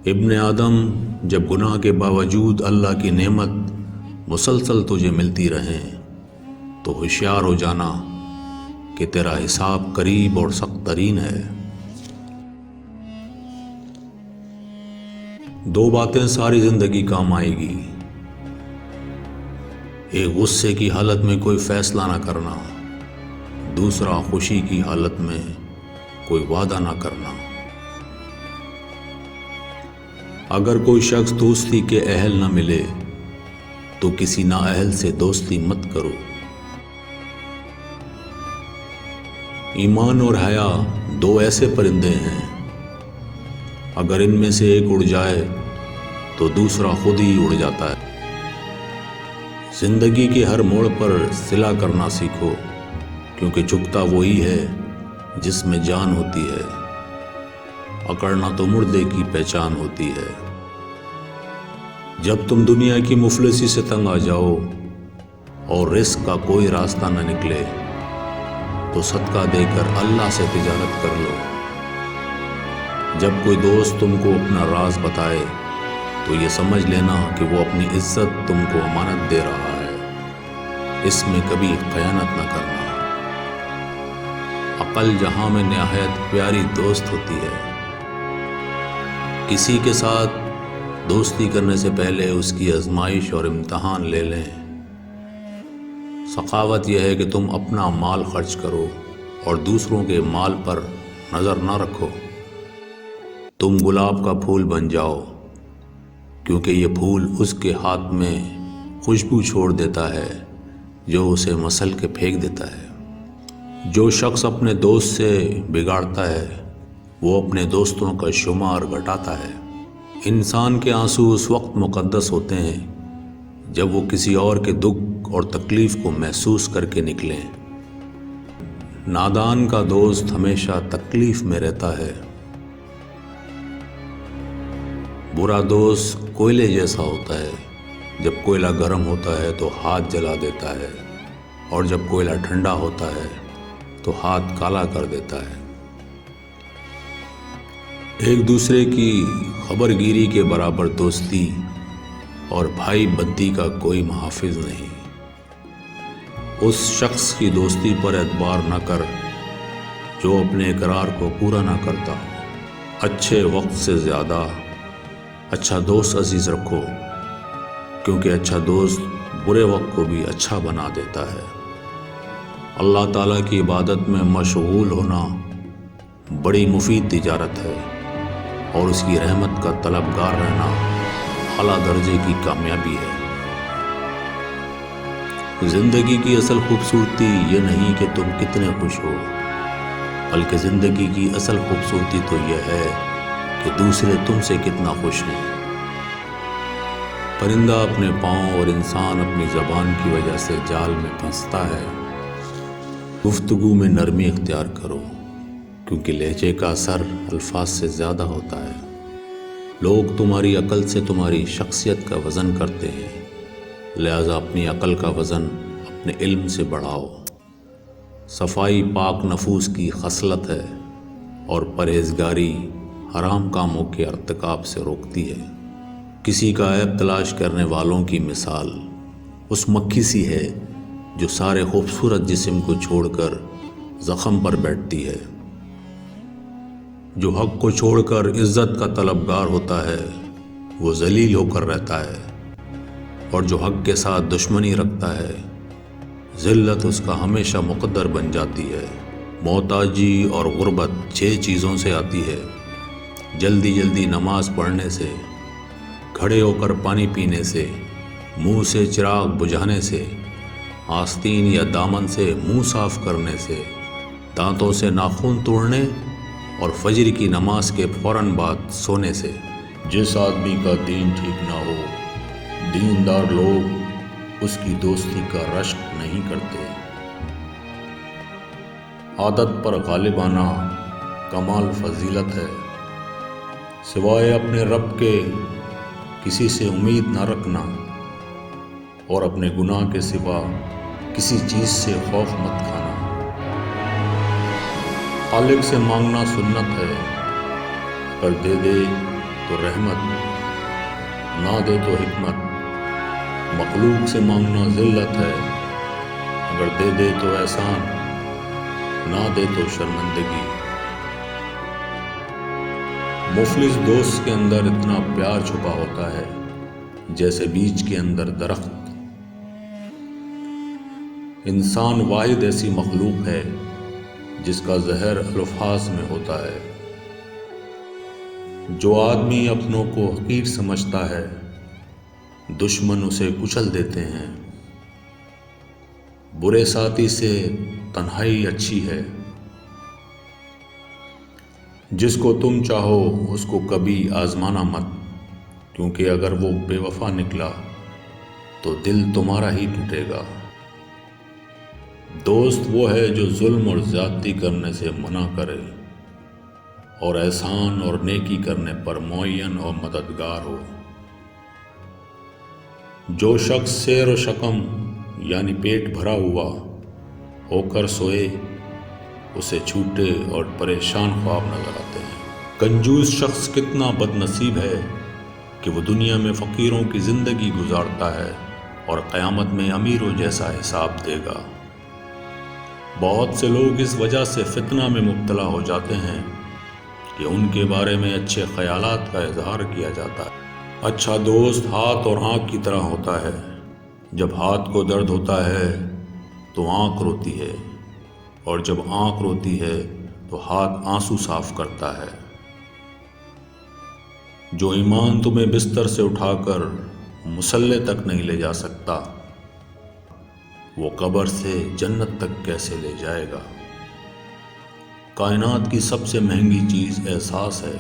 ابن آدم، جب گناہ کے باوجود اللہ کی نعمت مسلسل تجھے ملتی رہیں تو ہوشیار ہو جانا کہ تیرا حساب قریب اور سخت ترین ہے۔ دو باتیں ساری زندگی کام آئے گی، ایک غصے کی حالت میں کوئی فیصلہ نہ کرنا، دوسرا خوشی کی حالت میں کوئی وعدہ نہ کرنا۔ اگر کوئی شخص دوستی کے اہل نہ ملے تو کسی نااہل سے دوستی مت کرو۔ ایمان اور حیا دو ایسے پرندے ہیں، اگر ان میں سے ایک اڑ جائے تو دوسرا خود ہی اڑ جاتا ہے۔ زندگی کے ہر موڑ پر صلہ کرنا سیکھو، کیونکہ جھکتا وہی ہے جس میں جان ہوتی ہے، اکڑنا تو مردے کی پہچان ہوتی ہے۔ جب تم دنیا کی مفلسی سے تنگ آ جاؤ اور رزق کا کوئی راستہ نہ نکلے تو صدقہ دے کر اللہ سے تجارت کر لو۔ جب کوئی دوست تم کو اپنا راز بتائے تو یہ سمجھ لینا کہ وہ اپنی عزت تم کو امانت دے رہا ہے، اس میں کبھی خیانت نہ کرنا۔ عقل جہاں میں نہایت پیاری دوست ہوتی ہے۔ کسی کے ساتھ دوستی کرنے سے پہلے اس کی آزمائش اور امتحان لے لیں۔ سخاوت یہ ہے کہ تم اپنا مال خرچ کرو اور دوسروں کے مال پر نظر نہ رکھو۔ تم گلاب کا پھول بن جاؤ، کیونکہ یہ پھول اس کے ہاتھ میں خوشبو چھوڑ دیتا ہے جو اسے مسل کے پھینک دیتا ہے۔ جو شخص اپنے دوست سے بگاڑتا ہے وہ اپنے دوستوں کا شمار گھٹاتا ہے۔ انسان کے آنسو اس وقت مقدس ہوتے ہیں جب وہ کسی اور کے دکھ اور تکلیف کو محسوس کر کے نکلیں۔ نادان کا دوست ہمیشہ تکلیف میں رہتا ہے۔ برا دوست کوئلے جیسا ہوتا ہے، جب کوئلہ گرم ہوتا ہے تو ہاتھ جلا دیتا ہے، اور جب کوئلہ ٹھنڈا ہوتا ہے تو ہاتھ کالا کر دیتا ہے۔ ایک دوسرے کی خبر گیری کے برابر دوستی اور بھائی بندی کا کوئی محافظ نہیں۔ اس شخص کی دوستی پر اعتبار نہ کر جو اپنے اقرار کو پورا نہ کرتا۔ اچھے وقت سے زیادہ اچھا دوست عزیز رکھو، کیونکہ اچھا دوست برے وقت کو بھی اچھا بنا دیتا ہے۔ اللہ تعالیٰ کی عبادت میں مشغول ہونا بڑی مفید تجارت ہے، اور اس کی رحمت کا طلبگار رہنا اعلیٰ درجے کی کامیابی ہے۔ زندگی کی اصل خوبصورتی یہ نہیں کہ تم کتنے خوش ہو، بلکہ زندگی کی اصل خوبصورتی تو یہ ہے کہ دوسرے تم سے کتنا خوش ہیں۔ پرندہ اپنے پاؤں اور انسان اپنی زبان کی وجہ سے جال میں پھنستا ہے۔ گفتگو میں نرمی اختیار کرو، کیونکہ لہجے کا اثر الفاظ سے زیادہ ہوتا ہے۔ لوگ تمہاری عقل سے تمہاری شخصیت کا وزن کرتے ہیں، لہذا اپنی عقل کا وزن اپنے علم سے بڑھاؤ۔ صفائی پاک نفوس کی خصلت ہے، اور پرہیزگاری حرام کاموں کے ارتکاب سے روکتی ہے۔ کسی کا عیب تلاش کرنے والوں کی مثال اس مکھی سی ہے جو سارے خوبصورت جسم کو چھوڑ کر زخم پر بیٹھتی ہے۔ جو حق کو چھوڑ کر عزت کا طلبگار ہوتا ہے وہ ذلیل ہو کر رہتا ہے، اور جو حق کے ساتھ دشمنی رکھتا ہے ذلت اس کا ہمیشہ مقدر بن جاتی ہے۔ محتاجی اور غربت 6 چیزوں سے آتی ہے: جلدی جلدی نماز پڑھنے سے، کھڑے ہو کر پانی پینے سے، منہ سے چراغ بجھانے سے، آستین یا دامن سے منہ صاف کرنے سے، دانتوں سے ناخن توڑنے اور فجر کی نماز کے فوراً بعد سونے سے۔ جس آدمی کا دین ٹھیک نہ ہو، دیندار لوگ اس کی دوستی کا رشک نہیں کرتے۔ عادت پر غالب آنا کمال فضیلت ہے۔ سوائے اپنے رب کے کسی سے امید نہ رکھنا، اور اپنے گناہ کے سوا کسی چیز سے خوف مت کھانا۔ خالق سے مانگنا سنت ہے، اگر دے دے تو رحمت، نہ دے تو حکمت۔ مخلوق سے مانگنا ذلت ہے، اگر دے دے تو احسان، نہ دے تو شرمندگی۔ مفلس دوست کے اندر اتنا پیار چھپا ہوتا ہے جیسے بیج کے اندر درخت۔ انسان واحد ایسی مخلوق ہے جس کا زہر الفاظ میں ہوتا ہے۔ جو آدمی اپنوں کو حقیر سمجھتا ہے، دشمن اسے کچل دیتے ہیں۔ برے ساتھی سے تنہائی اچھی ہے۔ جس کو تم چاہو اس کو کبھی آزمانا مت، کیونکہ اگر وہ بے وفا نکلا تو دل تمہارا ہی ٹوٹے گا۔ دوست وہ ہے جو ظلم اور زیادتی کرنے سے منع کرے اور احسان اور نیکی کرنے پر معین اور مددگار ہو۔ جو شخص سیر و شکم یعنی پیٹ بھرا ہوا ہو کر سوئے، اسے چھوٹے اور پریشان خواب نظر آتے ہیں۔ کنجوس شخص کتنا بد نصیب ہے کہ وہ دنیا میں فقیروں کی زندگی گزارتا ہے اور قیامت میں امیروں جیسا حساب دے گا۔ بہت سے لوگ اس وجہ سے فتنہ میں مبتلا ہو جاتے ہیں کہ ان کے بارے میں اچھے خیالات کا اظہار کیا جاتا ہے۔ اچھا دوست ہاتھ اور آنکھ کی طرح ہوتا ہے۔ جب ہاتھ کو درد ہوتا ہے تو آنکھ روتی ہے، اور جب آنکھ روتی ہے تو ہاتھ آنسو صاف کرتا ہے۔ جو ایمان تمہیں بستر سے اٹھا کر مصلے تک نہیں لے جا سکتا، وہ قبر سے جنت تک کیسے لے جائے گا؟ کائنات کی سب سے مہنگی چیز احساس ہے،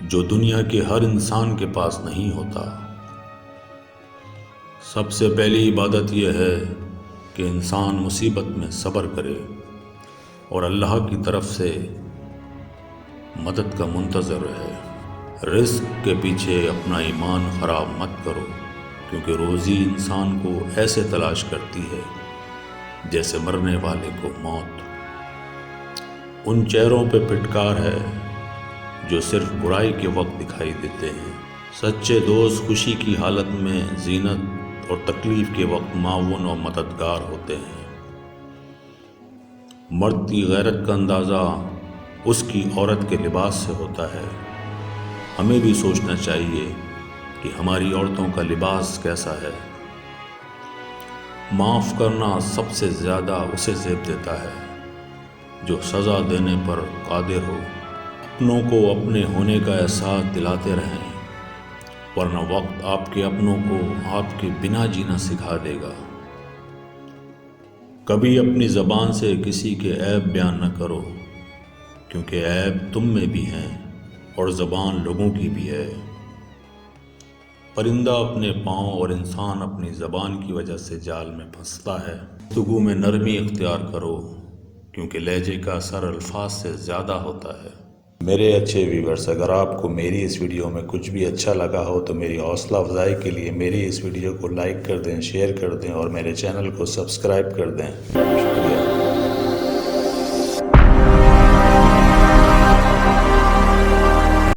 جو دنیا کے ہر انسان کے پاس نہیں ہوتا۔ سب سے پہلی عبادت یہ ہے کہ انسان مصیبت میں صبر کرے اور اللہ کی طرف سے مدد کا منتظر رہے۔ رزق کے پیچھے اپنا ایمان خراب مت کرو، کیونکہ روزی انسان کو ایسے تلاش کرتی ہے جیسے مرنے والے کو موت۔ ان چہروں پہ پھٹکار ہے جو صرف برائی کے وقت دکھائی دیتے ہیں۔ سچے دوست خوشی کی حالت میں زینت اور تکلیف کے وقت معاون اور مددگار ہوتے ہیں۔ مرد کی غیرت کا اندازہ اس کی عورت کے لباس سے ہوتا ہے۔ ہمیں بھی سوچنا چاہیے کہ ہماری عورتوں کا لباس کیسا ہے۔ معاف کرنا سب سے زیادہ اسے زیب دیتا ہے جو سزا دینے پر قادر ہو۔ اپنوں کو اپنے ہونے کا احساس دلاتے رہیں، ورنہ وقت آپ کے اپنوں کو آپ کے بنا جینا سکھا دے گا۔ کبھی اپنی زبان سے کسی کے عیب بیان نہ کرو، کیونکہ عیب تم میں بھی ہیں اور زبان لوگوں کی بھی ہے۔ پرندہ اپنے پاؤں اور انسان اپنی زبان کی وجہ سے جال میں پھنستا ہے۔ گفتگو میں نرمی اختیار کرو، کیونکہ لہجے کا اثر الفاظ سے زیادہ ہوتا ہے۔ میرے اچھے ویورز، اگر آپ کو میری اس ویڈیو میں کچھ بھی اچھا لگا ہو تو میری حوصلہ افزائی کے لیے میری اس ویڈیو کو لائک کر دیں، شیئر کر دیں اور میرے چینل کو سبسکرائب کر دیں۔ شکریہ۔